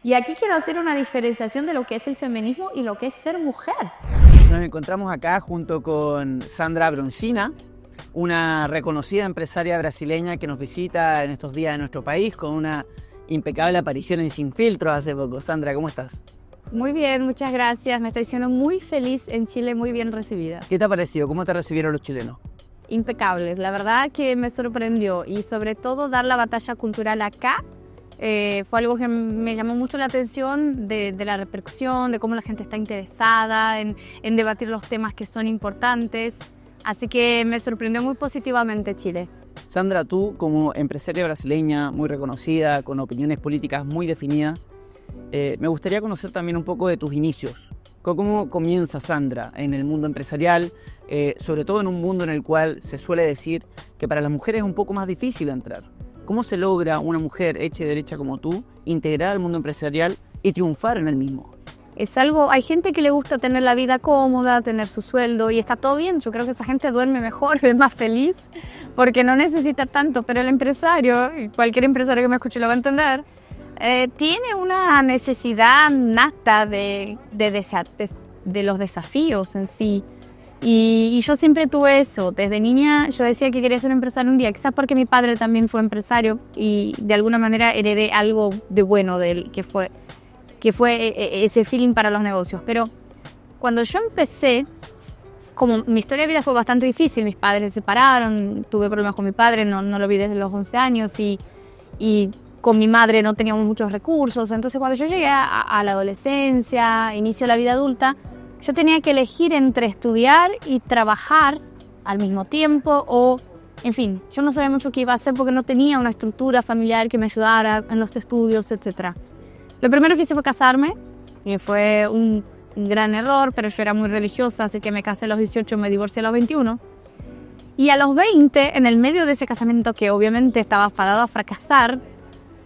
Y aquí quiero hacer una diferenciación de lo que es el feminismo y lo que es ser mujer. Nos encontramos acá junto con Sandra Broncina, una reconocida empresaria brasileña que nos visita en estos días en nuestro país con una impecable aparición en Sin Filtro hace poco. Sandra, ¿cómo estás? Muy bien, muchas gracias. Me estoy siendo muy feliz en Chile, muy bien recibida. ¿Qué te ha parecido? ¿Cómo te recibieron los chilenos? Impecables, la verdad que me sorprendió y sobre todo dar la batalla cultural acá fue algo que me llamó mucho la atención de la repercusión, de cómo la gente está interesada en debatir los temas que son importantes. Así que me sorprendió muy positivamente Chile. Sandra, tú como empresaria brasileña muy reconocida, con opiniones políticas muy definidas, me gustaría conocer también un poco de tus inicios. ¿Cómo comienza Sandra en el mundo empresarial, sobre todo en un mundo en el cual se suele decir que para las mujeres es un poco más difícil entrar? ¿Cómo se logra una mujer hecha y derecha como tú integrar al mundo empresarial y triunfar en el mismo? Es algo, hay gente que le gusta tener la vida cómoda, tener su sueldo y está todo bien. Yo creo que esa gente duerme mejor, es más feliz porque no necesita tanto. Pero el empresario, y cualquier empresario que me escuche lo va a entender, tiene una necesidad nata de los desafíos en sí. Y yo siempre tuve eso. Desde niña yo decía que quería ser empresario un día, quizás porque mi padre también fue empresario y de alguna manera heredé algo de bueno de él, que fue ese feeling para los negocios. Pero cuando yo empecé, como mi historia de vida fue bastante difícil, mis padres se separaron, tuve problemas con mi padre, no lo vi desde los 11 años y con mi madre no teníamos muchos recursos. Entonces cuando yo llegué a la adolescencia, inicio la vida adulta, yo tenía que elegir entre estudiar y trabajar al mismo tiempo o, en fin, yo no sabía mucho qué iba a hacer porque no tenía una estructura familiar que me ayudara en los estudios, etc. Lo primero que hice fue casarme, y fue un gran error, pero yo era muy religiosa, así que me casé a los 18, me divorcié a los 21. Y a los 20, en el medio de ese casamiento que obviamente estaba fadado a fracasar,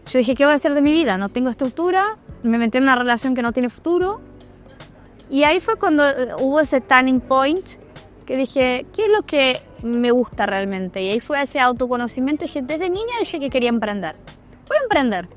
yo dije, ¿qué voy a hacer de mi vida? No tengo estructura, me metí en una relación que no tiene futuro. Y ahí fue cuando hubo ese turning point que dije, ¿qué es lo que me gusta realmente? Y ahí fue ese autoconocimiento y dije, desde niña dije que quería emprender. Voy a emprender.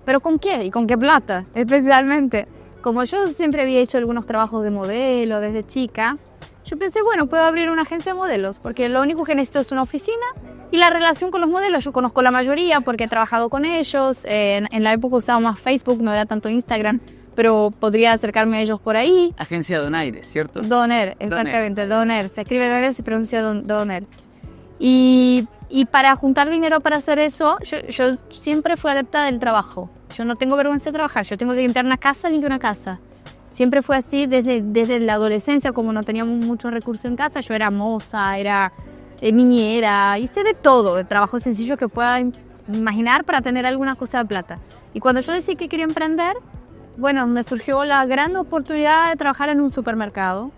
¿Pero con qué? ¿Y con qué plata? Especialmente. Como yo siempre había hecho algunos trabajos de modelo desde chica, yo pensé, bueno, puedo abrir una agencia de modelos, porque lo único que necesito es una oficina y la relación con los modelos. Yo conozco la mayoría porque he trabajado con ellos. En la época usaba más Facebook, no era tanto Instagram, pero podría acercarme a ellos por ahí. Agencia Donaire, ¿cierto? Donaire, exactamente, Donaire. Se escribe Donaire, se pronuncia Donaire. Y para juntar dinero para hacer eso, yo siempre fui adepta del trabajo. Yo no tengo vergüenza de trabajar, yo tengo que limpiar una casa, limpio una casa. Siempre fue así desde la adolescencia, como no teníamos muchos recursos en casa, yo era moza, era niñera, hice de todo, de trabajo sencillo que pueda imaginar para tener alguna cosa de plata. Y cuando yo decidí que quería emprender, bueno, me surgió la gran oportunidad de trabajar en un supermercado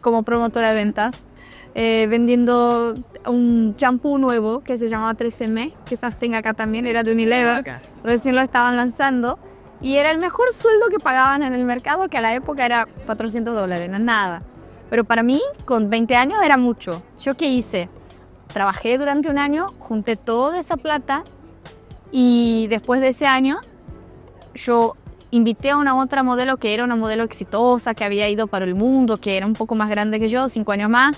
como promotora de ventas. Vendiendo un champú nuevo que se llamaba 13M, que se hacen acá también, era de Unilever, recién lo estaban lanzando y era el mejor sueldo que pagaban en el mercado, que a la época era $400, no es nada, pero para mí con 20 años era mucho. ¿Yo qué hice? Trabajé durante un año, junté toda esa plata y después de ese año yo invité a una otra modelo que era una modelo exitosa, que había ido para el mundo, que era un poco más grande que yo, 5 años más.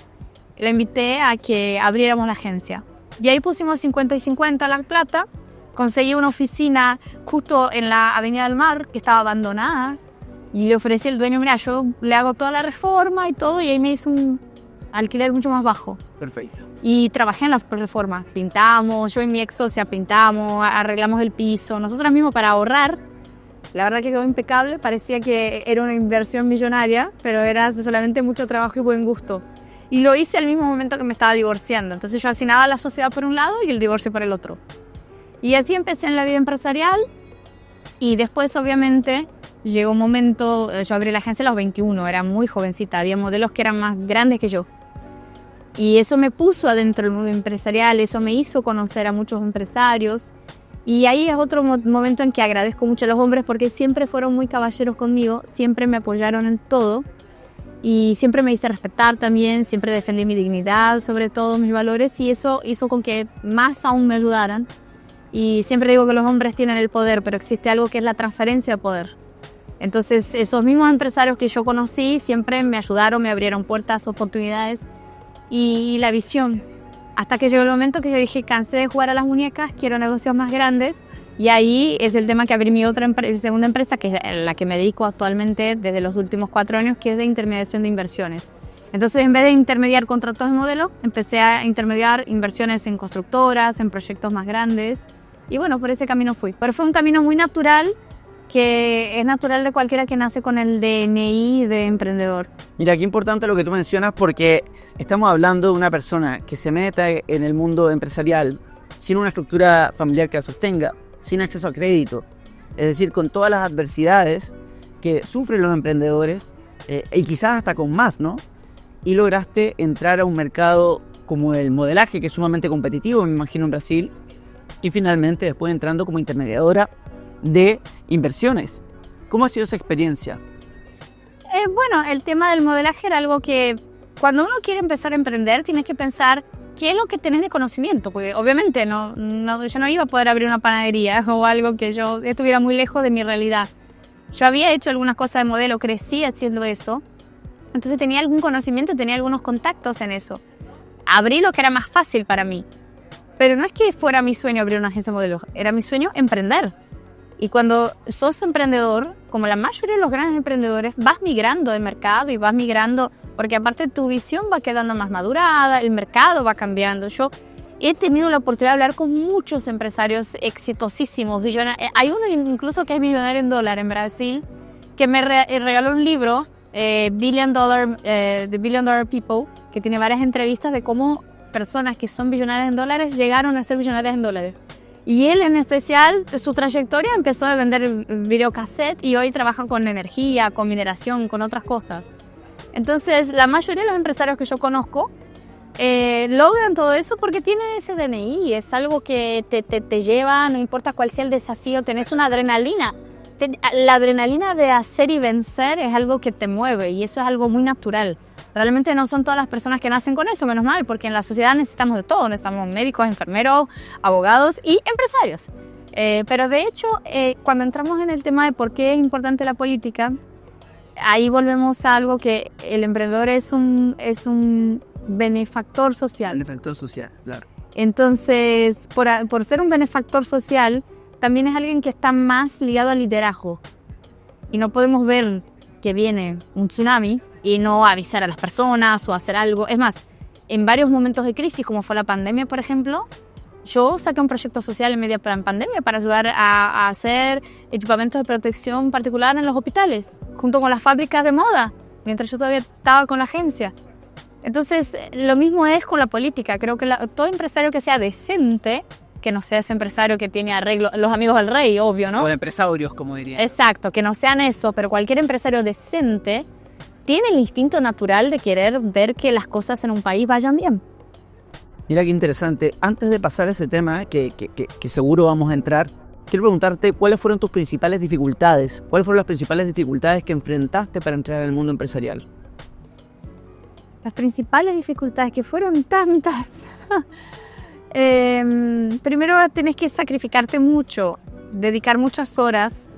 La invité a que abriéramos la agencia. Y ahí pusimos 50 y 50 la plata. Conseguí una oficina justo en la Avenida del Mar, que estaba abandonada. Y le ofrecí al dueño, mira, yo le hago toda la reforma y todo. Y ahí me hizo un alquiler mucho más bajo. Perfecto. Y trabajé en la reforma. Pintamos, yo y mi ex socia pintamos, arreglamos el piso. Nosotras mismos para ahorrar. La verdad que quedó impecable. Parecía que era una inversión millonaria, pero era solamente mucho trabajo y buen gusto. Y lo hice al mismo momento que me estaba divorciando. Entonces yo asignaba la sociedad por un lado y el divorcio por el otro. Y así empecé en la vida empresarial. Y después, obviamente, llegó un momento, yo abrí la agencia a los 21, era muy jovencita. Había modelos que eran más grandes que yo. Y eso me puso adentro del mundo empresarial, eso me hizo conocer a muchos empresarios. Y ahí es otro momento en que agradezco mucho a los hombres porque siempre fueron muy caballeros conmigo, siempre me apoyaron en todo. Y siempre me hice respetar también, siempre defendí mi dignidad, sobre todo mis valores, y eso hizo con que más aún me ayudaran. Y siempre digo que los hombres tienen el poder, pero existe algo que es la transferencia de poder. Entonces, esos mismos empresarios que yo conocí siempre me ayudaron, me abrieron puertas, oportunidades y la visión. Hasta que llegó el momento que yo dije, cansé de jugar a las muñecas, quiero negocios más grandes. Y ahí es el tema que abrí mi segunda empresa, que es la que me dedico actualmente desde los últimos 4 años, que es de intermediación de inversiones. Entonces, en vez de intermediar contratos de modelo, empecé a intermediar inversiones en constructoras, en proyectos más grandes. Y bueno, por ese camino fui. Pero fue un camino muy natural, que es natural de cualquiera que nace con el DNI de emprendedor. Mira, qué importante lo que tú mencionas, porque estamos hablando de una persona que se meta en el mundo empresarial sin una estructura familiar que la sostenga, sin acceso a crédito, es decir, con todas las adversidades que sufren los emprendedores y quizás hasta con más, ¿no? Y lograste entrar a un mercado como el modelaje, que es sumamente competitivo, me imagino, en Brasil, y finalmente después entrando como intermediadora de inversiones. ¿Cómo ha sido esa experiencia? Bueno, el tema del modelaje era algo que cuando uno quiere empezar a emprender tienes que pensar qué es lo que tenés de conocimiento, porque obviamente yo no iba a poder abrir una panadería o algo que yo estuviera muy lejos de mi realidad. Yo había hecho algunas cosas de modelo, crecí haciendo eso, entonces tenía algún conocimiento, tenía algunos contactos en eso. Abrí lo que era más fácil para mí, pero no es que fuera mi sueño abrir una agencia de modelo, era mi sueño emprender. Y cuando sos emprendedor, como la mayoría de los grandes emprendedores, vas migrando de mercado y vas migrando, porque aparte tu visión va quedando más madurada, el mercado va cambiando. Yo he tenido la oportunidad de hablar con muchos empresarios exitosísimos. Hay uno incluso que es millonario en dólar en Brasil, que me regaló un libro, The Billion Dollar People, que tiene varias entrevistas de cómo personas que son billonarias en dólares llegaron a ser billonarias en dólares. Y él en especial, su trayectoria empezó a vender videocassette y hoy trabaja con energía, con mineración, con otras cosas. Entonces, la mayoría de los empresarios que yo conozco logran todo eso porque tienen ese DNI. Es algo que te lleva, no importa cuál sea el desafío, tenés una adrenalina. La adrenalina de hacer y vencer es algo que te mueve y eso es algo muy natural. Realmente no son todas las personas que nacen con eso, menos mal, porque en la sociedad necesitamos de todo. Necesitamos médicos, enfermeros, abogados y empresarios. Pero de hecho, cuando entramos en el tema de por qué es importante la política, ahí volvemos a algo que el emprendedor es un benefactor social. Benefactor social, claro. Entonces, por ser un benefactor social, también es alguien que está más ligado al liderazgo. Y no podemos ver que viene un tsunami y no avisar a las personas o hacer algo. Es más, en varios momentos de crisis, como fue la pandemia, por ejemplo, yo saqué un proyecto social en media pandemia para ayudar a hacer equipamientos de protección particular en los hospitales, junto con las fábricas de moda, mientras yo todavía estaba con la agencia. Entonces, lo mismo es con la política. Creo que todo empresario que sea decente, que no sea ese empresario que tiene arreglo, los amigos del rey, obvio, ¿no? O de empresarios, como dirían. Exacto, que no sean eso, pero cualquier empresario decente tiene el instinto natural de querer ver que las cosas en un país vayan bien. Mira qué interesante. Antes de pasar a ese tema, que seguro vamos a entrar, quiero preguntarte cuáles fueron tus principales dificultades. ¿Cuáles fueron las principales dificultades que enfrentaste para entrar en el mundo empresarial? Las principales dificultades, que fueron tantas. Primero tenés que sacrificarte mucho, dedicar muchas horas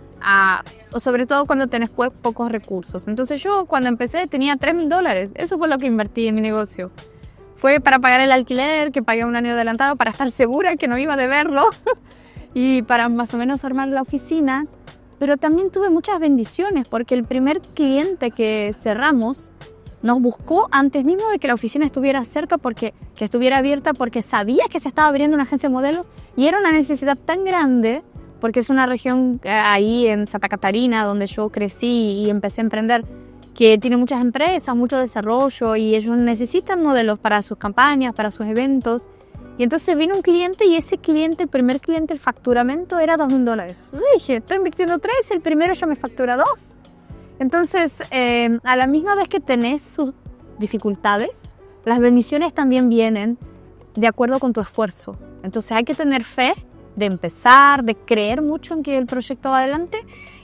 o sobre todo cuando tenés pocos recursos. Entonces yo cuando empecé tenía $3,000, eso fue lo que invertí en mi negocio. Fue para pagar el alquiler, que pagué un año adelantado para estar segura que no iba a deberlo y para más o menos armar la oficina. Pero también tuve muchas bendiciones porque el primer cliente que cerramos nos buscó antes mismo de que la oficina estuviera cerca, que estuviera abierta, porque sabía que se estaba abriendo una agencia de modelos y era una necesidad tan grande, porque es una región ahí en Santa Catarina donde yo crecí y empecé a emprender, que tiene muchas empresas, mucho desarrollo y ellos necesitan modelos para sus campañas, para sus eventos. Y entonces vino un cliente y ese cliente, el primer cliente, el facturamento era $2,000. Yo dije, estoy invirtiendo 3, el primero ya me factura 2. Entonces, a la misma vez que tenés sus dificultades, las bendiciones también vienen de acuerdo con tu esfuerzo. Entonces hay que tener fe de empezar, de creer mucho en que el proyecto va adelante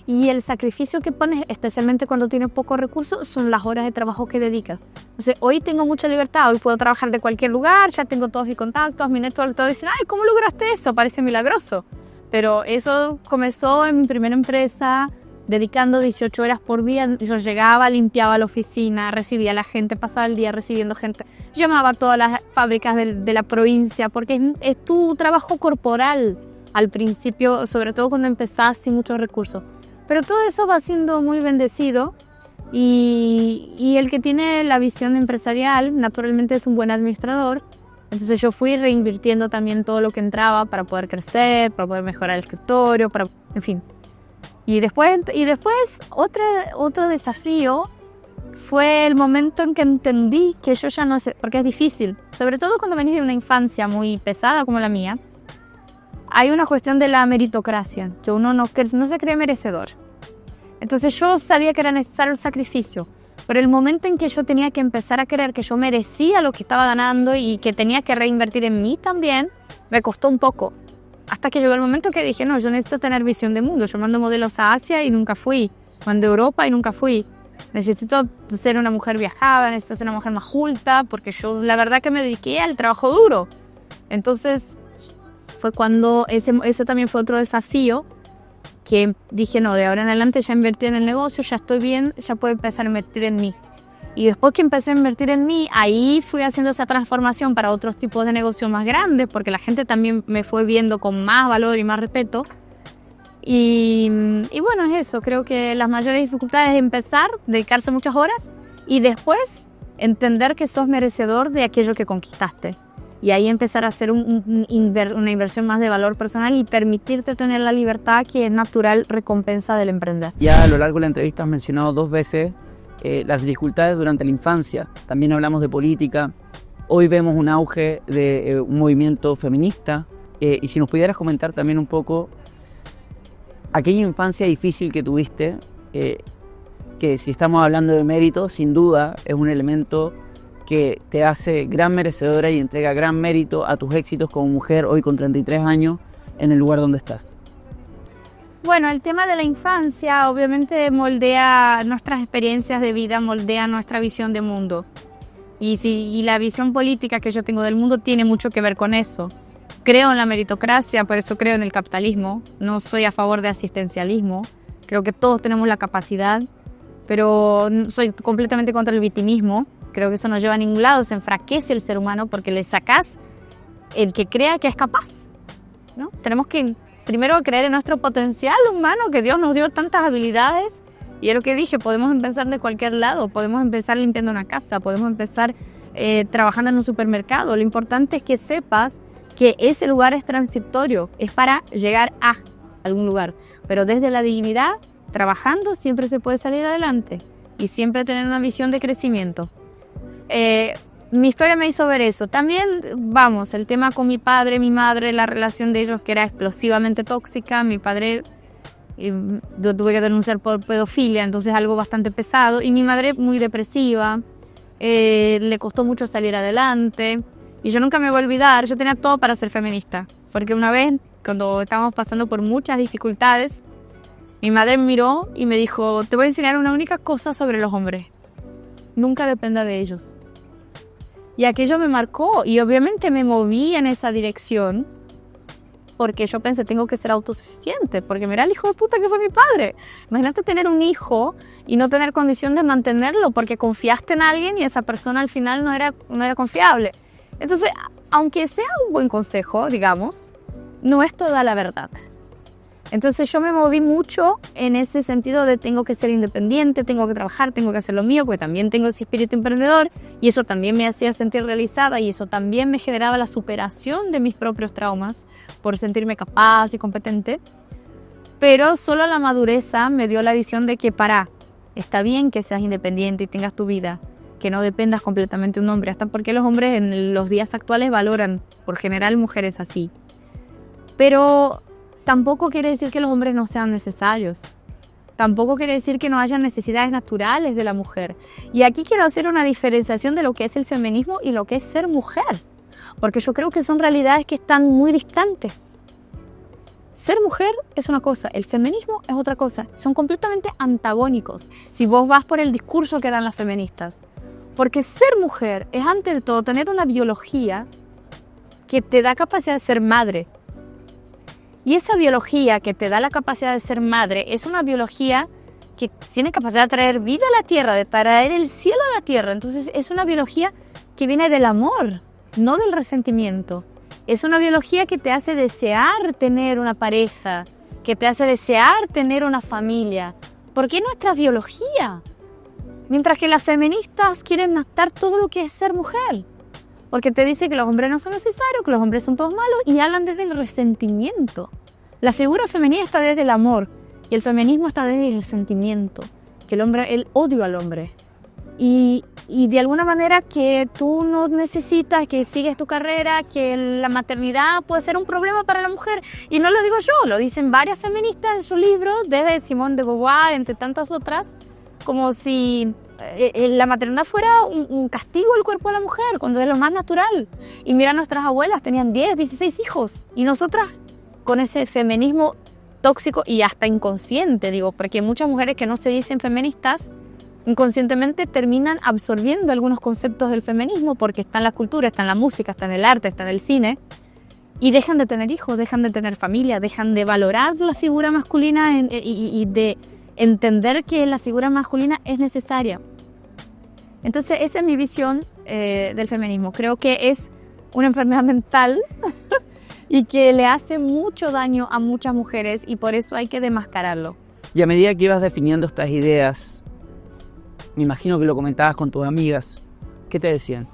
y el sacrificio que pones, especialmente cuando tienes pocos recursos, son las horas de trabajo que dedicas. Entonces, hoy tengo mucha libertad, hoy puedo trabajar de cualquier lugar, ya tengo todos mis contactos, mi network, todos dicen, ay, ¿cómo lograste eso? Parece milagroso. Pero eso comenzó en mi primera empresa, dedicando 18 horas por día. Yo llegaba, limpiaba la oficina, recibía a la gente, pasaba el día recibiendo gente, llamaba a todas las fábricas de la provincia, porque es tu trabajo corporal al principio, sobre todo cuando empezás sin muchos recursos. Pero todo eso va siendo muy bendecido y el que tiene la visión empresarial naturalmente es un buen administrador. Entonces yo fui reinvirtiendo también todo lo que entraba para poder crecer, para poder mejorar el escritorio, en fin. Y después otro desafío fue el momento en que entendí que yo ya no sé, porque es difícil, sobre todo cuando venís de una infancia muy pesada como la mía, hay una cuestión de la meritocracia, que uno no se cree merecedor. Entonces yo sabía que era necesario el sacrificio, pero el momento en que yo tenía que empezar a creer que yo merecía lo que estaba ganando y que tenía que reinvertir en mí también, me costó un poco. Hasta que llegó el momento que dije, no, yo necesito tener visión de mundo. Yo mando modelos a Asia y nunca fui. Mandé a Europa y nunca fui. Necesito ser una mujer viajada, necesito ser una mujer más culta, porque yo la verdad que me dediqué al trabajo duro. Entonces fue cuando ese también fue otro desafío, que dije, no, de ahora en adelante ya invertí en el negocio, ya estoy bien, ya puedo empezar a invertir en mí. Y después que empecé a invertir en mí, ahí fui haciendo esa transformación para otros tipos de negocios más grandes, porque la gente también me fue viendo con más valor y más respeto. Y bueno, es eso. Creo que las mayores dificultades es empezar, dedicarse muchas horas y después entender que sos merecedor de aquello que conquistaste. Y ahí empezar a hacer una inversión más de valor personal y permitirte tener la libertad que es natural recompensa del emprender. Ya a lo largo de la entrevista has mencionado 2 veces las dificultades durante la infancia. También hablamos de política. Hoy vemos un auge de un movimiento feminista. Y si nos pudieras comentar también un poco aquella infancia difícil que tuviste, que si estamos hablando de mérito, sin duda es un elemento que te hace gran merecedora y entrega gran mérito a tus éxitos como mujer hoy con 33 años en el lugar donde estás. Bueno, el tema de la infancia obviamente moldea nuestras experiencias de vida, moldea nuestra visión de mundo. Y la visión política que yo tengo del mundo tiene mucho que ver con eso. Creo en la meritocracia, por eso creo en el capitalismo. No soy a favor de asistencialismo. Creo que todos tenemos la capacidad, pero soy completamente contra el victimismo. Creo que eso no lleva a ningún lado, se enfraquece el ser humano porque le sacás el que crea que es capaz, ¿no? Tenemos que primero creer en nuestro potencial humano, que Dios nos dio tantas habilidades. Y es lo que dije, podemos empezar de cualquier lado, podemos empezar limpiando una casa, podemos empezar trabajando en un supermercado. Lo importante es que sepas que ese lugar es transitorio, es para llegar a algún lugar. Pero desde la dignidad, trabajando, siempre se puede salir adelante y siempre tener una visión de crecimiento. Mi historia me hizo ver eso. También, el tema con mi padre, mi madre, la relación de ellos que era explosivamente tóxica. Mi padre, yo tuve que denunciar por pedofilia, entonces algo bastante pesado. Y mi madre muy depresiva, le costó mucho salir adelante. Y yo nunca me voy a olvidar, yo tenía todo para ser feminista. Porque una vez, cuando estábamos pasando por muchas dificultades, mi madre me miró y me dijo, te voy a enseñar una única cosa sobre los hombres. Nunca dependa de ellos. Y aquello me marcó y obviamente me moví en esa dirección porque yo pensé, tengo que ser autosuficiente, porque mira el hijo de puta que fue mi padre. Imagínate tener un hijo y no tener condición de mantenerlo porque confiaste en alguien y esa persona al final no era confiable. Entonces, aunque sea un buen consejo, digamos, no es toda la verdad. Entonces yo me moví mucho en ese sentido de tengo que ser independiente, tengo que trabajar, tengo que hacer lo mío, porque también tengo ese espíritu emprendedor y eso también me hacía sentir realizada y eso también me generaba la superación de mis propios traumas por sentirme capaz y competente. Pero solo la madurez me dio la visión de que está bien que seas independiente y tengas tu vida, que no dependas completamente de un hombre, hasta porque los hombres en los días actuales valoran por general mujeres así. Pero tampoco quiere decir que los hombres no sean necesarios. Tampoco quiere decir que no haya necesidades naturales de la mujer. Y aquí quiero hacer una diferenciación de lo que es el feminismo y lo que es ser mujer. Porque yo creo que son realidades que están muy distantes. Ser mujer es una cosa, el feminismo es otra cosa. Son completamente antagónicos si vos vas por el discurso que dan las feministas. Porque ser mujer es antes de todo tener una biología que te da capacidad de ser madre. Y esa biología que te da la capacidad de ser madre es una biología que tiene capacidad de traer vida a la tierra, de traer el cielo a la tierra. Entonces es una biología que viene del amor, no del resentimiento. Es una biología que te hace desear tener una pareja, que te hace desear tener una familia, porque es nuestra biología. Mientras que las feministas quieren matar todo lo que es ser mujer, porque te dicen que los hombres no son necesarios, que los hombres son todos malos, y hablan desde el resentimiento. La figura femenina está desde el amor, y el feminismo está desde el sentimiento, que el odio al hombre. Y de alguna manera que tú no necesitas, que sigues tu carrera, que la maternidad puede ser un problema para la mujer. Y no lo digo yo, lo dicen varias feministas en sus libros, desde Simone de Beauvoir, entre tantas otras, como si la maternidad fuera un castigo del cuerpo de la mujer, cuando es lo más natural. Y mira, nuestras abuelas tenían 10, 16 hijos, y nosotras con ese feminismo tóxico y hasta inconsciente, digo, porque muchas mujeres que no se dicen feministas, inconscientemente terminan absorbiendo algunos conceptos del feminismo porque está en la cultura, está en la música, está en el arte, está en el cine, y dejan de tener hijos, dejan de tener familia, dejan de valorar la figura masculina y de entender que la figura masculina es necesaria. Entonces esa es mi visión del feminismo. Creo que es una enfermedad mental y que le hace mucho daño a muchas mujeres, y por eso hay que demascararlo. Y a medida que ibas definiendo estas ideas, me imagino que lo comentabas con tus amigas, ¿qué te decían?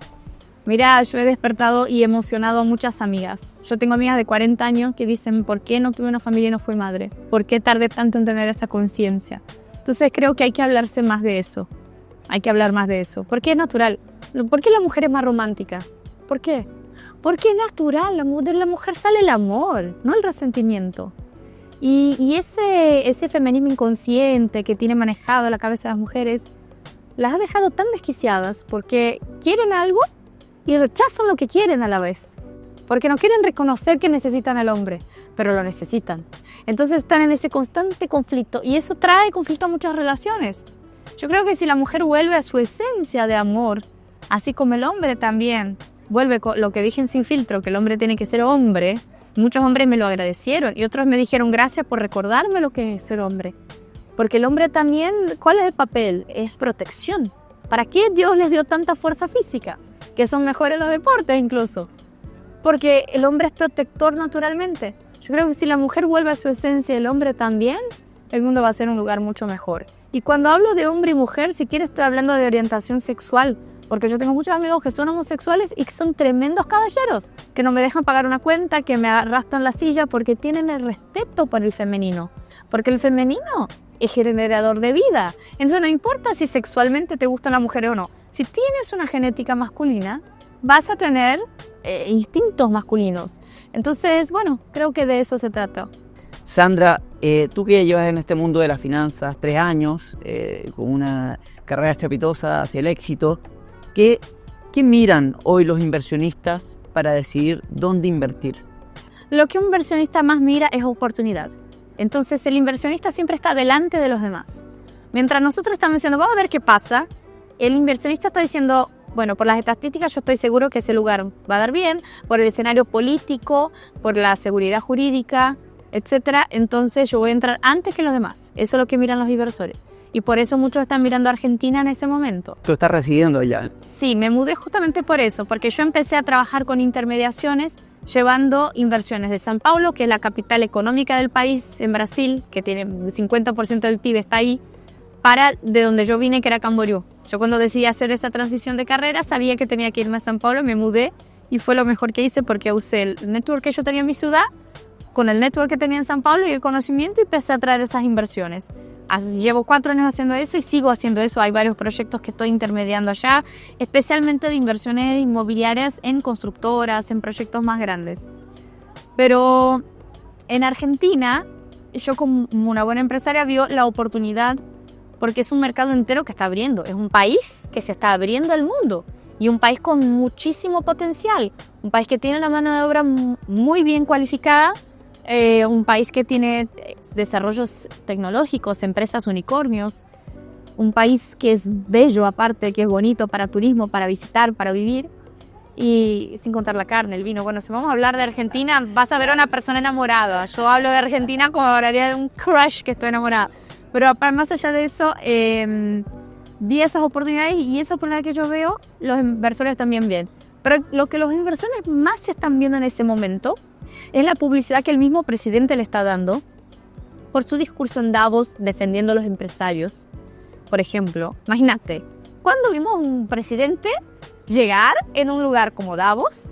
Mira, yo he despertado y emocionado a muchas amigas. Yo tengo amigas de 40 años que dicen, ¿por qué no tuve una familia y no fui madre? ¿Por qué tardé tanto en tener esa conciencia? Entonces creo que hay que hablarse más de eso. Hay que hablar más de eso. Porque es natural. ¿Por qué la mujer es más romántica? ¿Por qué? Porque es natural. De la mujer sale el amor, no el resentimiento. Y ese feminismo inconsciente que tiene manejado la cabeza de las mujeres las ha dejado tan desquiciadas porque quieren algo y rechazan lo que quieren a la vez. Porque no quieren reconocer que necesitan al hombre, pero lo necesitan. Entonces están en ese constante conflicto, y eso trae conflicto a muchas relaciones. Yo creo que si la mujer vuelve a su esencia de amor, así como el hombre también vuelve con lo que dije en Sin Filtro, que el hombre tiene que ser hombre, muchos hombres me lo agradecieron y otros me dijeron gracias por recordarme lo que es ser hombre. Porque el hombre también, ¿cuál es el papel? Es protección. ¿Para qué Dios les dio tanta fuerza física? Que son mejores los deportes incluso. Porque el hombre es protector naturalmente. Yo creo que si la mujer vuelve a su esencia, el hombre también, el mundo va a ser un lugar mucho mejor. Y cuando hablo de hombre y mujer, si quieres estoy hablando de orientación sexual. Porque yo tengo muchos amigos que son homosexuales y que son tremendos caballeros, que no me dejan pagar una cuenta, que me arrastran la silla porque tienen el respeto por el femenino. Porque el femenino es generador de vida. Entonces no importa si sexualmente te gustan las mujeres o no. Si tienes una genética masculina, vas a tener instintos masculinos. Entonces, bueno, creo que de eso se trata. Sandra, tú que ya llevas en este mundo de las finanzas 3 años, con una carrera estrepitosa hacia el éxito, ¿qué miran hoy los inversionistas para decidir dónde invertir? Lo que un inversionista más mira es oportunidad. Entonces el inversionista siempre está delante de los demás. Mientras nosotros estamos diciendo, vamos a ver qué pasa, el inversionista está diciendo, bueno, por las estadísticas yo estoy seguro que ese lugar va a dar bien, por el escenario político, por la seguridad jurídica, etcétera. Entonces yo voy a entrar antes que los demás. Eso es lo que miran los inversores. Y por eso muchos están mirando a Argentina en ese momento. ¿Tú estás residiendo allá? Sí, me mudé justamente por eso, porque yo empecé a trabajar con intermediaciones, llevando inversiones de São Paulo, que es la capital económica del país, en Brasil, que tiene el 50% del PIB está ahí, para de donde yo vine, que era Camboriú. Yo cuando decidí hacer esa transición de carrera, sabía que tenía que irme a São Paulo, me mudé y fue lo mejor que hice porque usé el network que yo tenía en mi ciudad, con el network que tenía en São Paulo y el conocimiento, y empecé a traer esas inversiones. Llevo 4 años haciendo eso y sigo haciendo eso. Hay varios proyectos que estoy intermediando allá, especialmente de inversiones inmobiliarias en constructoras, en proyectos más grandes. Pero en Argentina, yo como una buena empresaria vio la oportunidad porque es un mercado entero que está abriendo. Es un país que se está abriendo al mundo y un país con muchísimo potencial. Un país que tiene una mano de obra muy bien cualificada. Un país que tiene desarrollos tecnológicos, empresas unicornios, un país que es bello aparte, que es bonito para turismo, para visitar, para vivir, y sin contar la carne, el vino. Bueno, si vamos a hablar de Argentina, vas a ver a una persona enamorada. Yo hablo de Argentina como hablaría de un crush que estoy enamorada. Pero más allá de eso, vi esas oportunidades y esa oportunidad que yo veo, los inversores también ven. Pero lo que los inversores más están viendo en ese momento es la publicidad que el mismo presidente le está dando por su discurso en Davos defendiendo a los empresarios. Por ejemplo, imagínate, ¿cuándo vimos un presidente llegar en un lugar como Davos,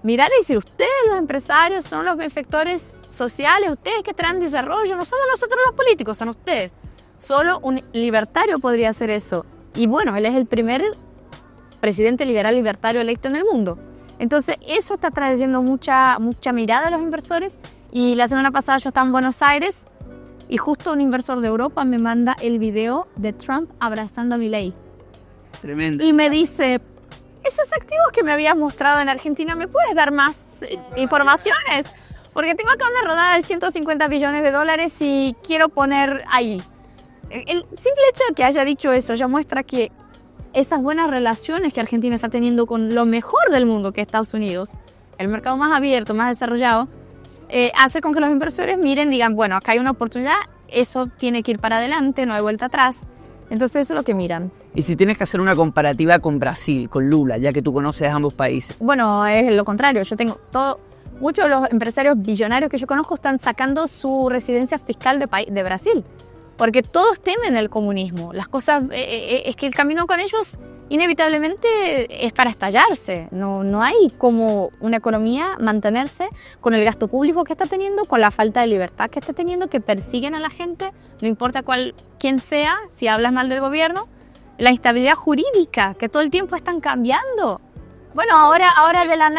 mirar y decir, ustedes los empresarios son los benefactores sociales, ustedes que traen desarrollo, no somos nosotros los políticos, son ustedes? Solo un libertario podría hacer eso. Y bueno, él es el primer presidente liberal libertario electo en el mundo. Entonces eso está trayendo mucha mirada a los inversores. Y la semana pasada yo estaba en Buenos Aires y justo un inversor de Europa me manda el video de Trump abrazando a Milei. Tremendo. Y me dice, esos activos que me habías mostrado en Argentina, ¿me puedes dar más informaciones? Porque tengo acá una rodada de 150 billones de dólares y quiero poner ahí. El simple hecho de que haya dicho eso ya muestra que esas buenas relaciones que Argentina está teniendo con lo mejor del mundo, que es Estados Unidos, el mercado más abierto, más desarrollado, hace con que los inversores miren, digan, bueno, acá hay una oportunidad, eso tiene que ir para adelante, no hay vuelta atrás. Entonces eso es lo que miran. Y si tienes que hacer una comparativa con Brasil, con Lula, ya que tú conoces ambos países. Bueno, es lo contrario. Yo tengo muchos de los empresarios billonarios que yo conozco están sacando su residencia fiscal de Brasil. Porque todos temen el comunismo. Las cosas, es que el camino con ellos inevitablemente es para estallarse. No hay como una economía mantenerse con el gasto público que está teniendo, con la falta de libertad que está teniendo, que persiguen a la gente, no importa quién sea, si hablas mal del gobierno, la instabilidad jurídica, que todo el tiempo están cambiando. Bueno, ahora de la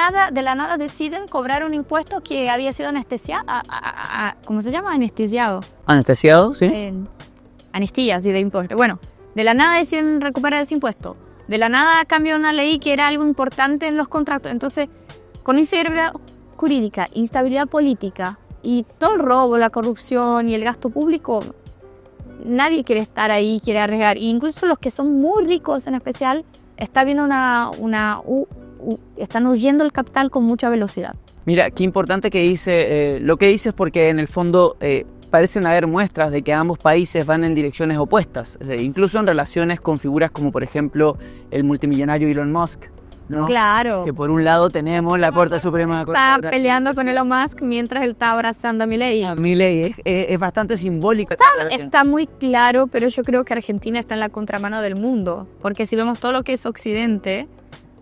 nada deciden cobrar un impuesto que había sido anestesiado, ¿cómo se llama? Anestesiado. ¿Anestesiado? Sí. Anestilla, sí, de impuesto. Bueno, de la nada deciden recuperar ese impuesto. De la nada cambió una ley que era algo importante en los contratos. Entonces, con inseguridad jurídica, instabilidad política y todo el robo, la corrupción y el gasto público, nadie quiere estar ahí, quiere arriesgar. E incluso los que son muy ricos en especial, está viendo están huyendo el capital con mucha velocidad. Mira, qué importante que lo que dices, porque en el fondo parecen haber muestras de que ambos países van en direcciones opuestas, incluso en relaciones con figuras como por ejemplo el multimillonario Elon Musk, ¿no? Claro. Que por un lado tenemos la Corte Suprema de Está peleando con Elon Musk mientras él está abrazando a Milei. Milei es bastante simbólico. Está muy claro, pero yo creo que Argentina está en la contramano del mundo, porque si vemos todo lo que es Occidente,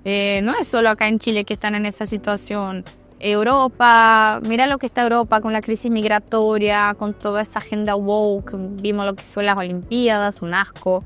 no es solo acá en Chile que están en esa situación. Europa, mira lo que está Europa con la crisis migratoria, con toda esa agenda woke, vimos lo que son las Olimpiadas, un asco.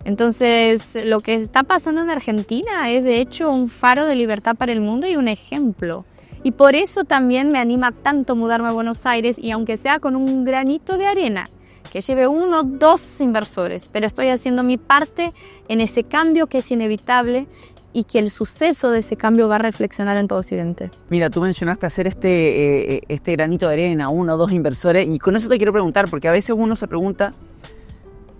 Entonces, lo que está pasando en Argentina es de hecho un faro de libertad para el mundo y un ejemplo. Y por eso también me anima tanto mudarme a Buenos Aires, y aunque sea con un granito de arena, que lleve 1 o 2 inversores, pero estoy haciendo mi parte en ese cambio que es inevitable y que el suceso de ese cambio va a reflexionar en todo Occidente. Mira, tú mencionaste hacer este granito de arena, 1 o 2 inversores, y con eso te quiero preguntar, porque a veces uno se pregunta,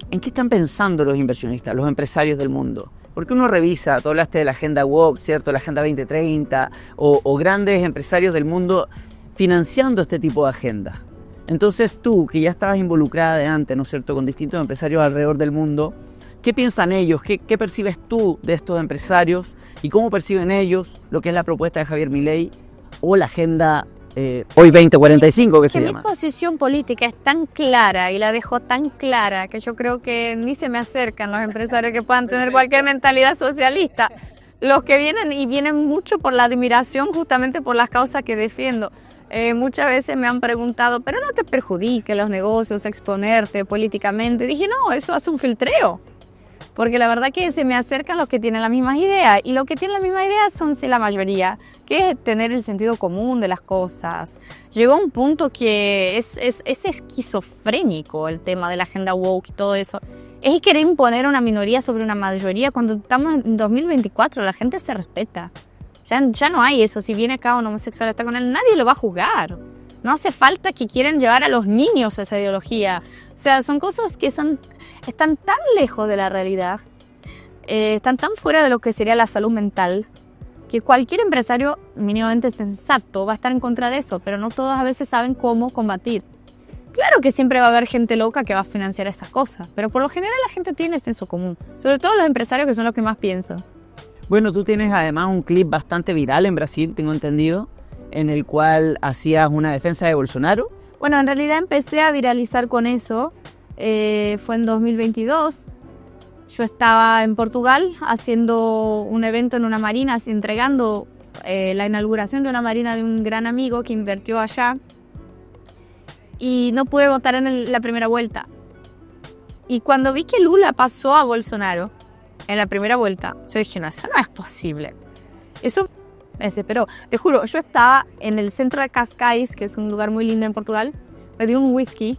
¿en qué están pensando los inversionistas, los empresarios del mundo? Porque uno revisa, tú hablaste de la agenda woke, ¿cierto? La agenda 2030, o grandes empresarios del mundo financiando este tipo de agenda. Entonces tú, que ya estabas involucrada de antes, ¿no es cierto?, con distintos empresarios alrededor del mundo, ¿qué piensan ellos? ¿Qué percibes tú de estos empresarios? ¿Y cómo perciben ellos lo que es la propuesta de Javier Milei o la agenda hoy 2045 que se llama? Mi posición política es tan clara y la dejo tan clara que yo creo que ni se me acercan los empresarios que puedan tener cualquier mentalidad socialista. Los que vienen mucho por la admiración, justamente por las causas que defiendo. Muchas veces me han preguntado, ¿pero no te perjudique los negocios exponerte políticamente? Dije, no, eso hace un filtreo. Porque la verdad que se me acercan los que tienen las mismas ideas. Y los que tienen las mismas ideas son sí, la mayoría, que es tener el sentido común de las cosas. Llegó un punto que es esquizofrénico el tema de la agenda woke y todo eso. Es querer imponer una minoría sobre una mayoría. Cuando estamos en 2024, la gente se respeta. Ya no hay eso. Si viene acá un homosexual está con él, nadie lo va a juzgar. No hace falta que quieran llevar a los niños a esa ideología. O sea, son cosas que están tan lejos de la realidad, están tan fuera de lo que sería la salud mental, que cualquier empresario mínimamente sensato va a estar en contra de eso, pero no todos a veces saben cómo combatir. Claro que siempre va a haber gente loca que va a financiar esas cosas, pero por lo general la gente tiene senso común, sobre todo los empresarios que son los que más piensan. Bueno, tú tienes además un clip bastante viral en Brasil, tengo entendido, en el cual hacías una defensa de Bolsonaro. Bueno, en realidad empecé a viralizar con eso, fue en 2022. Yo estaba en Portugal haciendo un evento en una marina, así, entregando la inauguración de una marina de un gran amigo que invirtió allá. Y no pude votar en la primera vuelta. Y cuando vi que Lula pasó a Bolsonaro en la primera vuelta, yo dije, no, eso no es posible. Eso me desesperó. Te juro, yo estaba en el centro de Cascais, que es un lugar muy lindo en Portugal, me di un whisky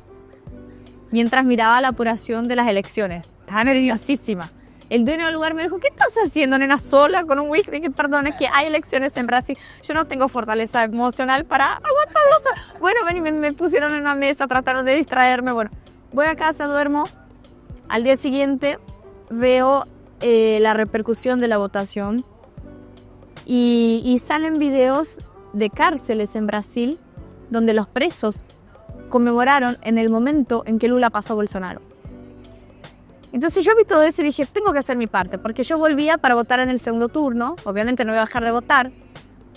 mientras miraba la apuración de las elecciones. Estaba nerviosísima. El dueño del lugar me dijo, ¿qué estás haciendo, nena, sola con un whisky? Dije, perdón, es que hay elecciones en Brasil. Yo no tengo fortaleza emocional para aguantarlo. Bueno, ven, y me pusieron en una mesa, trataron de distraerme. Bueno, voy a casa, duermo. Al día siguiente veo la repercusión de la votación y salen videos de cárceles en Brasil donde los presos conmemoraron en el momento en que Lula pasó a Bolsonaro. Entonces yo vi todo eso y dije, tengo que hacer mi parte, porque yo volvía para votar en el segundo turno, obviamente no voy a dejar de votar,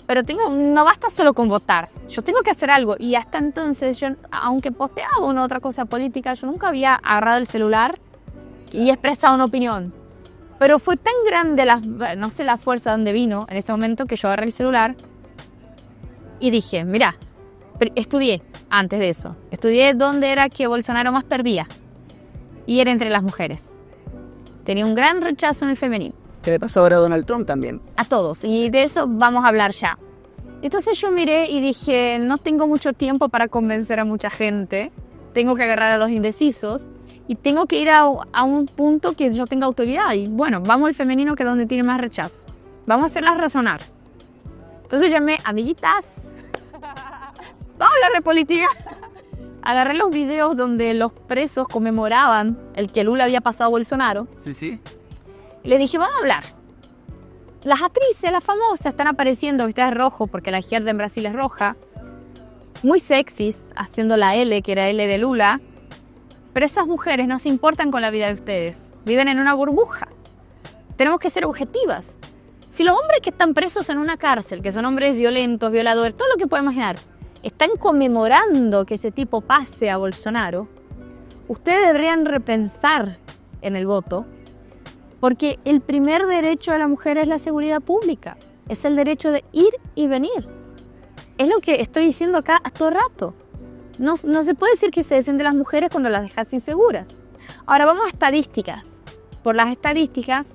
pero no basta solo con votar, yo tengo que hacer algo. Y hasta entonces yo, aunque posteaba una otra cosa política, yo nunca había agarrado el celular y expresado una opinión. Pero fue tan grande la fuerza donde vino en ese momento que yo agarré el celular y dije, mira, estudié antes de eso, estudié dónde era que Bolsonaro más perdía. Y era entre las mujeres. Tenía un gran rechazo en el femenino. ¿Qué le pasó ahora a Donald Trump también? A todos, y de eso vamos a hablar ya. Entonces yo miré y dije, no tengo mucho tiempo para convencer a mucha gente, tengo que agarrar a los indecisos y tengo que ir a un punto que yo tenga autoridad. Y bueno, vamos al femenino, que es donde tiene más rechazo. Vamos a hacerlas razonar. Entonces llamé, amiguitas, vamos a hablar de política. Agarré los videos donde los presos conmemoraban el que Lula había pasado a Bolsonaro. Sí. Y le dije, vamos a hablar. Las actrices, las famosas, están apareciendo vestidas de rojo, porque la izquierda en Brasil es roja. Muy sexys, haciendo la L, que era L de Lula. Pero esas mujeres no se importan con la vida de ustedes. Viven en una burbuja. Tenemos que ser objetivas. Si los hombres que están presos en una cárcel, que son hombres violentos, violadores, todo lo que puedes imaginar, están conmemorando que ese tipo pase a Bolsonaro, ustedes deberían repensar en el voto, porque el primer derecho de la mujer es la seguridad pública, es el derecho de ir y venir. Es lo que estoy diciendo acá a todo rato. No se puede decir que se defiende a las mujeres cuando las dejas inseguras. Ahora vamos a estadísticas. Por las estadísticas,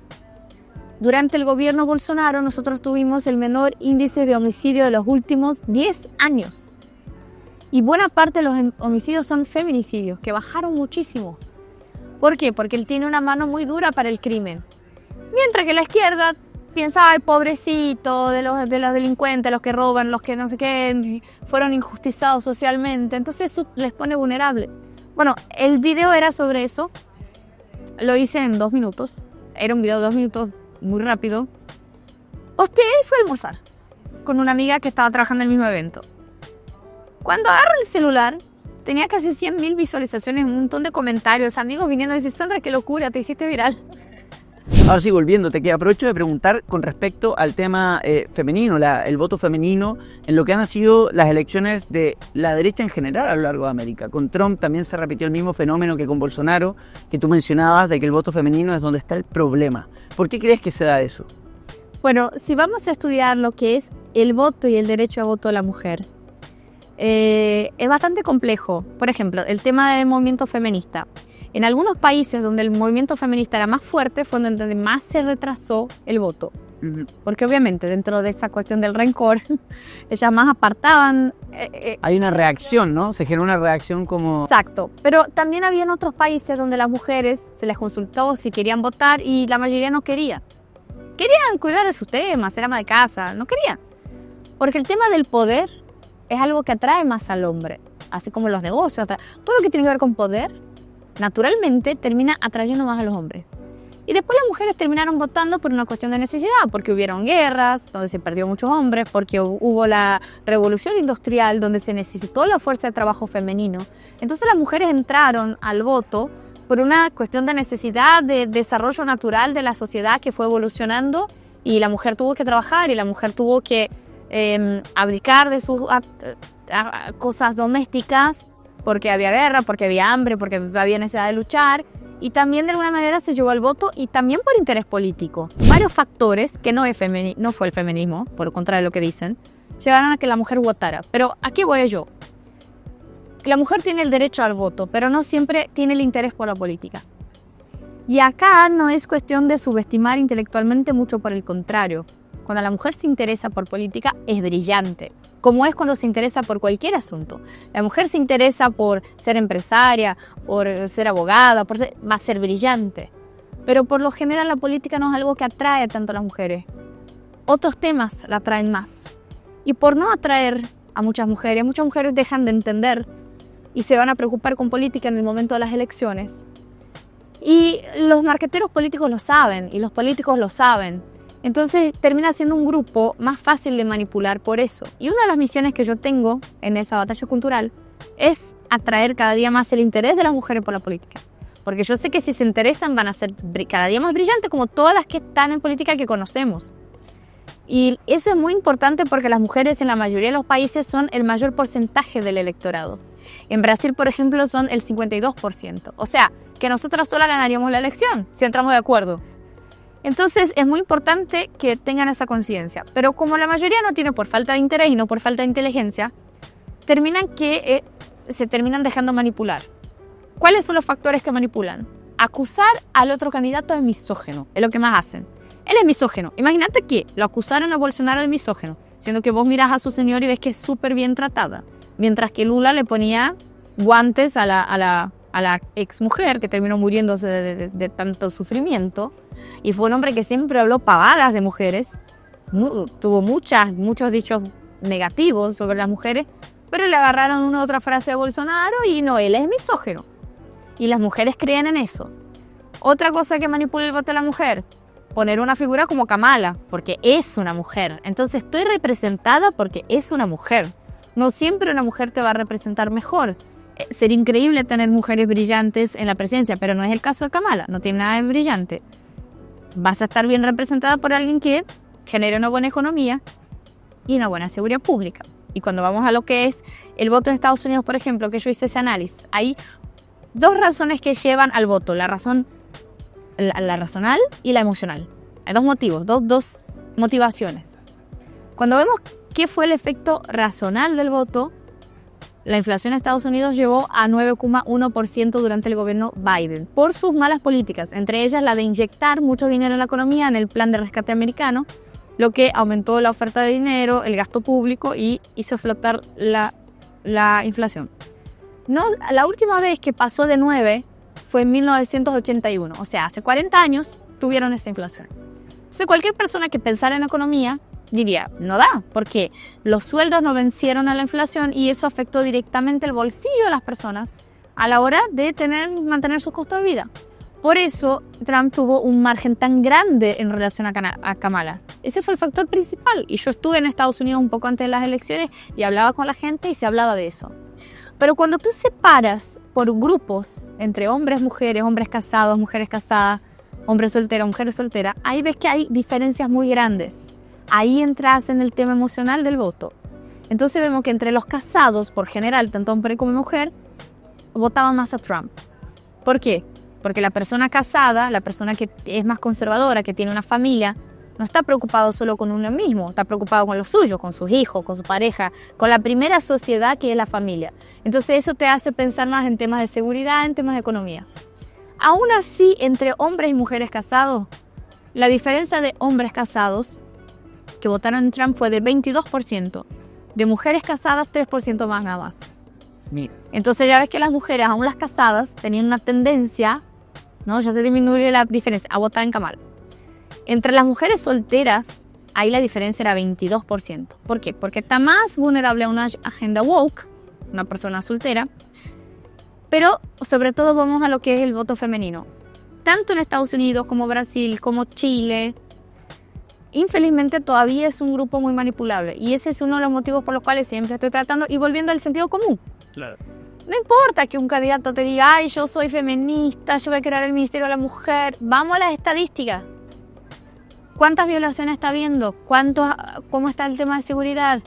durante el gobierno Bolsonaro nosotros tuvimos el menor índice de homicidio de los últimos 10 años. Y buena parte de los homicidios son feminicidios, que bajaron muchísimo. ¿Por qué? Porque él tiene una mano muy dura para el crimen. Mientras que la izquierda piensa, ay, pobrecito, de los delincuentes, los que roban, los que no sé qué, fueron injustizados socialmente. Entonces eso les pone vulnerable. Bueno, el video era sobre eso. Lo hice en 2 minutos. Era un video de 2 minutos, muy rápido. Posteé y fui a almorzar con una amiga que estaba trabajando en el mismo evento. Cuando agarro el celular, tenía casi 100.000 visualizaciones, un montón de comentarios, amigos viniendo y dicen, Sandra, qué locura, te hiciste viral. Ahora sí, volviéndote, que aprovecho de preguntar con respecto al tema femenino, el voto femenino, en lo que han sido las elecciones de la derecha en general a lo largo de América. Con Trump también se repitió el mismo fenómeno que con Bolsonaro, que tú mencionabas, de que el voto femenino es donde está el problema. ¿Por qué crees que se da eso? Bueno, si vamos a estudiar lo que es el voto y el derecho a voto de la mujer, es bastante complejo. Por ejemplo, el tema del movimiento feminista. En algunos países donde el movimiento feminista era más fuerte fue donde más se retrasó el voto. Porque obviamente dentro de esa cuestión del rencor, ellas más apartaban. Hay una reacción, ¿no? Se genera una reacción como... Exacto. Pero también había en otros países donde las mujeres se les consultó si querían votar y la mayoría no quería. Querían cuidar de sus temas, ser ama de casa, no querían. Porque el tema del poder es algo que atrae más al hombre, así como los negocios. Todo lo que tiene que ver con poder, naturalmente termina atrayendo más a los hombres. Y después las mujeres terminaron votando por una cuestión de necesidad, porque hubieron guerras, donde se perdió muchos hombres, porque hubo la revolución industrial, donde se necesitó la fuerza de trabajo femenino. Entonces las mujeres entraron al voto por una cuestión de necesidad, de desarrollo natural de la sociedad que fue evolucionando, y la mujer tuvo que trabajar, y la mujer tuvo que abdicar de sus cosas domésticas, porque había guerra, porque había hambre, porque había necesidad de luchar. Y también de alguna manera se llevó al voto, y también por interés político. Varios factores, que no fue el feminismo, por contra de lo que dicen, llevaron a que la mujer votara. Pero ¿a qué voy yo? La mujer tiene el derecho al voto, pero no siempre tiene el interés por la política. Y acá no es cuestión de subestimar intelectualmente, mucho por el contrario. Cuando la mujer se interesa por política, es brillante, como es cuando se interesa por cualquier asunto. La mujer se interesa por ser empresaria, por ser abogada, va a ser brillante. Pero por lo general la política no es algo que atrae tanto a las mujeres. Otros temas la atraen más. Y por no atraer a muchas mujeres dejan de entender y se van a preocupar con política en el momento de las elecciones. Y los marqueteros políticos lo saben, y los políticos lo saben. Entonces termina siendo un grupo más fácil de manipular por eso. Y una de las misiones que yo tengo en esa batalla cultural es atraer cada día más el interés de las mujeres por la política. Porque yo sé que si se interesan van a ser cada día más brillantes, como todas las que están en política que conocemos. Y eso es muy importante porque las mujeres en la mayoría de los países son el mayor porcentaje del electorado. En Brasil, por ejemplo, son el 52%. O sea, que nosotras solas ganaríamos la elección, si entramos de acuerdo. Entonces es muy importante que tengan esa conciencia, pero como la mayoría no tiene por falta de interés y no por falta de inteligencia, se terminan dejando manipular. ¿Cuáles son los factores que manipulan? Acusar al otro candidato de misógino, es lo que más hacen. Él es misógino. Imagínate que lo acusaron a Bolsonaro de misógino, siendo que vos mirás a su señora y ves que es súper bien tratada, mientras que Lula le ponía guantes a la ex mujer, que terminó muriéndose de tanto sufrimiento, y fue un hombre que siempre habló pavadas de mujeres, tuvo muchos dichos negativos sobre las mujeres, pero le agarraron una u otra frase de Bolsonaro y no, él es misógino. Y las mujeres creen en eso. Otra cosa que manipula el voto de la mujer, poner una figura como Kamala, porque es una mujer. Entonces estoy representada porque es una mujer. No siempre una mujer te va a representar mejor. Sería increíble tener mujeres brillantes en la presidencia, pero no es el caso de Kamala, no tiene nada de brillante. Vas a estar bien representada por alguien que genere una buena economía y una buena seguridad pública. Y cuando vamos a lo que es el voto en Estados Unidos, por ejemplo, que yo hice ese análisis, hay dos razones que llevan al voto, la racional y la emocional. Hay dos motivos, dos motivaciones. Cuando vemos qué fue el efecto racional del voto, la inflación en Estados Unidos llegó a 9,1% durante el gobierno Biden por sus malas políticas, entre ellas la de inyectar mucho dinero en la economía en el plan de rescate americano, lo que aumentó la oferta de dinero, el gasto público y hizo flotar la inflación. No, la última vez que pasó de 9 fue en 1981, o sea, hace 40 años tuvieron esa inflación. Entonces cualquier persona que pensara en economía diría, no da, porque los sueldos no vencieron a la inflación y eso afectó directamente el bolsillo de las personas a la hora de mantener su costo de vida. Por eso Trump tuvo un margen tan grande en relación a Kamala. Ese fue el factor principal. Y yo estuve en Estados Unidos un poco antes de las elecciones y hablaba con la gente y se hablaba de eso. Pero cuando tú separas por grupos entre hombres, mujeres, hombres casados, mujeres casadas, hombres solteros, mujeres solteras, ahí ves que hay diferencias muy grandes. Ahí entras en el tema emocional del voto. Entonces vemos que entre los casados, por general, tanto hombre como mujer, votaban más a Trump. ¿Por qué? Porque la persona casada, la persona que es más conservadora, que tiene una familia, no está preocupado solo con uno mismo, está preocupado con los suyos, con sus hijos, con su pareja, con la primera sociedad que es la familia. Entonces eso te hace pensar más en temas de seguridad, en temas de economía. Aún así, entre hombres y mujeres casados, la diferencia de hombres casados que votaron en Trump fue de 22%, de mujeres casadas 3% más nada más. Entonces ya ves que las mujeres, aún las casadas, tenían una tendencia, ¿no? Ya se disminuyó la diferencia, a votar en Kamala. Entre las mujeres solteras, ahí la diferencia era 22%. ¿Por qué? Porque está más vulnerable a una agenda woke, una persona soltera, pero sobre todo vamos a lo que es el voto femenino. tanto en Estados Unidos como Brasil, como Chile, infelizmente todavía es un grupo muy manipulable. Y ese es uno de los motivos por los cuales siempre estoy tratando y volviendo al sentido común. Claro. No importa que un candidato te diga, ay, yo soy feminista, yo voy a crear el Ministerio de la Mujer. Vamos a las estadísticas. ¿Cuántas violaciones está habiendo? ¿Cómo está el tema de seguridad?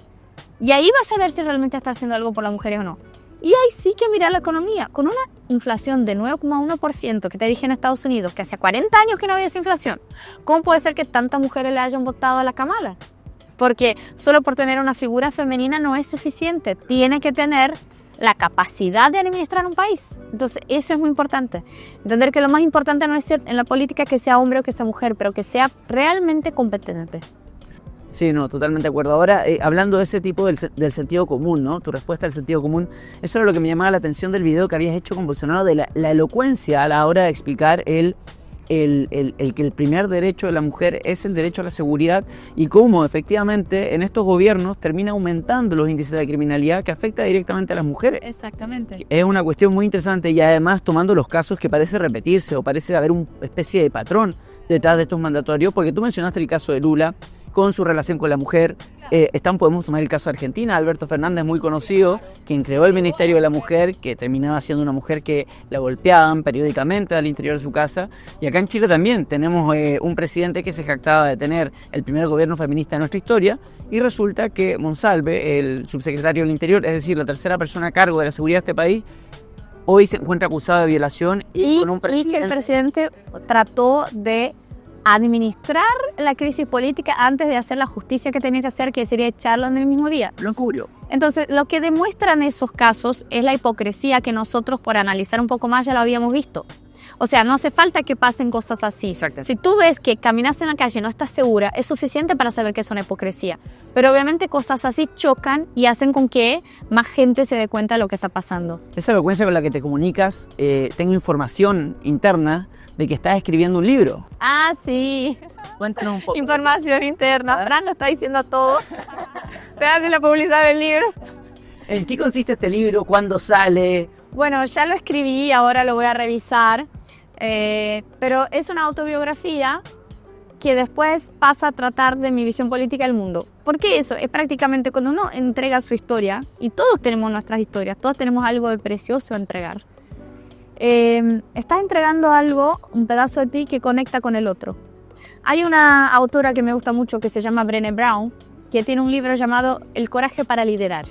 Y ahí vas a ver si realmente está haciendo algo por las mujeres o no. Y ahí sí que mirar la economía. Con una inflación de 9,1% que te dije en Estados Unidos, que hace 40 años que no había esa inflación, ¿cómo puede ser que tantas mujeres le hayan votado a la Kamala? Porque solo por tener una figura femenina no es suficiente. Tiene que tener la capacidad de administrar un país. Entonces eso es muy importante. Entender que lo más importante no es ser en la política que sea hombre o que sea mujer, pero que sea realmente competente. Sí, no, totalmente de acuerdo. Ahora, hablando de ese tipo del sentido común, ¿no? Tu respuesta al sentido común, eso era lo que me llamaba la atención del video que habías hecho con Bolsonaro, de la elocuencia a la hora de explicar que el primer derecho de la mujer es el derecho a la seguridad y cómo efectivamente en estos gobiernos termina aumentando los índices de criminalidad que afecta directamente a las mujeres. Exactamente. Es una cuestión muy interesante y además tomando los casos que parece repetirse o parece haber una especie de patrón detrás de estos mandatorios, porque tú mencionaste el caso de Lula con su relación con la mujer. Podemos tomar el caso de Argentina, Alberto Fernández, muy conocido, quien creó el Ministerio de la Mujer, que terminaba siendo una mujer que la golpeaban periódicamente al interior de su casa. Y acá en Chile también tenemos un presidente que se jactaba de tener el primer gobierno feminista de nuestra historia, y resulta que Monsalve, el subsecretario del Interior, es decir, la tercera persona a cargo de la seguridad de este país, hoy se encuentra acusado de violación y con un presidente... Y que el presidente trató de administrar la crisis política antes de hacer la justicia que tenía que hacer, que sería echarlo en el mismo día. Lo encubrió. Entonces, lo que demuestran esos casos es la hipocresía que nosotros, por analizar un poco más, ya lo habíamos visto. O sea, no hace falta que pasen cosas así. Exacto. Si tú ves que caminas en la calle y no estás segura, es suficiente para saber que es una hipocresía. Pero obviamente cosas así chocan y hacen con que más gente se dé cuenta de lo que está pasando. Esa elocuencia con la que te comunicas, tengo información interna de que estás escribiendo un libro. Ah, sí. Cuéntanos un poco. Información interna. Fran lo está diciendo a todos. Te hacen la publicidad del libro. ¿En qué consiste este libro? ¿Cuándo sale? Bueno, ya lo escribí, ahora lo voy a revisar. Pero es una autobiografía que después pasa a tratar de mi visión política del mundo. Porque eso es prácticamente cuando uno entrega su historia, y todos tenemos nuestras historias, todos tenemos algo de precioso a entregar. Estás entregando algo, un pedazo de ti que conecta con el otro. Hay una autora que me gusta mucho que se llama Brené Brown, que tiene un libro llamado El coraje para liderar.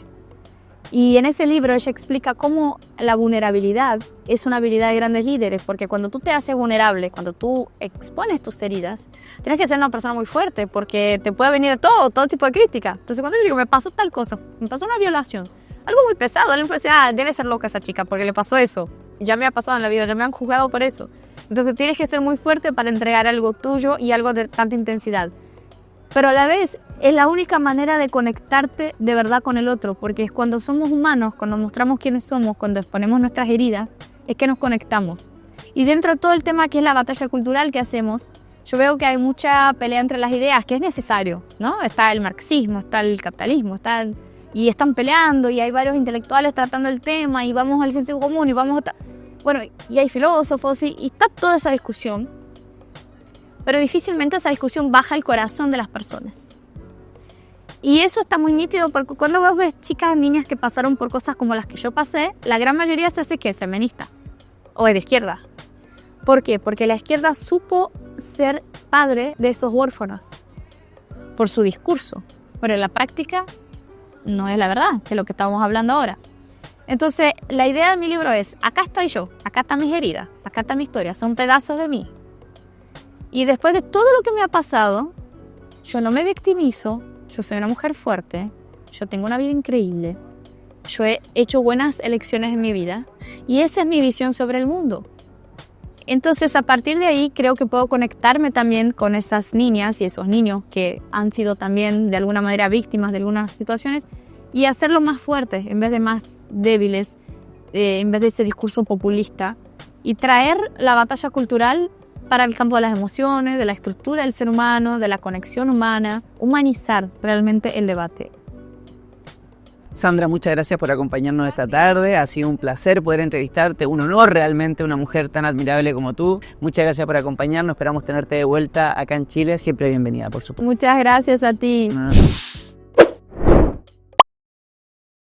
Y en ese libro ella explica cómo la vulnerabilidad es una habilidad de grandes líderes, porque cuando tú te haces vulnerable, cuando tú expones tus heridas, tienes que ser una persona muy fuerte, porque te puede venir todo tipo de crítica. Entonces cuando yo digo, me pasó tal cosa, me pasó una violación, algo muy pesado, alguien puede decir, debe ser loca esa chica, porque le pasó eso. Ya me ha pasado en la vida, ya me han juzgado por eso. Entonces tienes que ser muy fuerte para entregar algo tuyo y algo de tanta intensidad. Pero a la vez es la única manera de conectarte de verdad con el otro, porque es cuando somos humanos, cuando mostramos quiénes somos, cuando exponemos nuestras heridas, es que nos conectamos. Y dentro de todo el tema que es la batalla cultural que hacemos, yo veo que hay mucha pelea entre las ideas, que es necesario, ¿no? Está el marxismo, está el capitalismo, y están peleando, y hay varios intelectuales tratando el tema, y vamos al sentido común, y bueno, y hay filósofos, y está toda esa discusión. Pero difícilmente esa discusión baja el corazón de las personas. Y eso está muy nítido porque cuando vos ves chicas, niñas que pasaron por cosas como las que yo pasé, la gran mayoría se hace que es feminista o es de izquierda. ¿Por qué? Porque la izquierda supo ser padre de esos huérfanos por su discurso, pero en la práctica no es la verdad, que es lo que estamos hablando ahora. Entonces, la idea de mi libro es, acá estoy yo, acá están mis heridas, acá está mi historia, son pedazos de mí. Y después de todo lo que me ha pasado, yo no me victimizo, yo soy una mujer fuerte, yo tengo una vida increíble, yo he hecho buenas elecciones en mi vida y esa es mi visión sobre el mundo. Entonces, a partir de ahí, creo que puedo conectarme también con esas niñas y esos niños que han sido también de alguna manera víctimas de algunas situaciones y hacerlos más fuertes en vez de más débiles, en vez de ese discurso populista, y traer la batalla cultural para el campo de las emociones, de la estructura del ser humano, de la conexión humana, humanizar realmente el debate. Sandra, muchas gracias por acompañarnos esta tarde. Ha sido un placer poder entrevistarte, un honor realmente, una mujer tan admirable como tú. Muchas gracias por acompañarnos. Esperamos tenerte de vuelta acá en Chile. Siempre bienvenida, por supuesto. Muchas gracias a ti.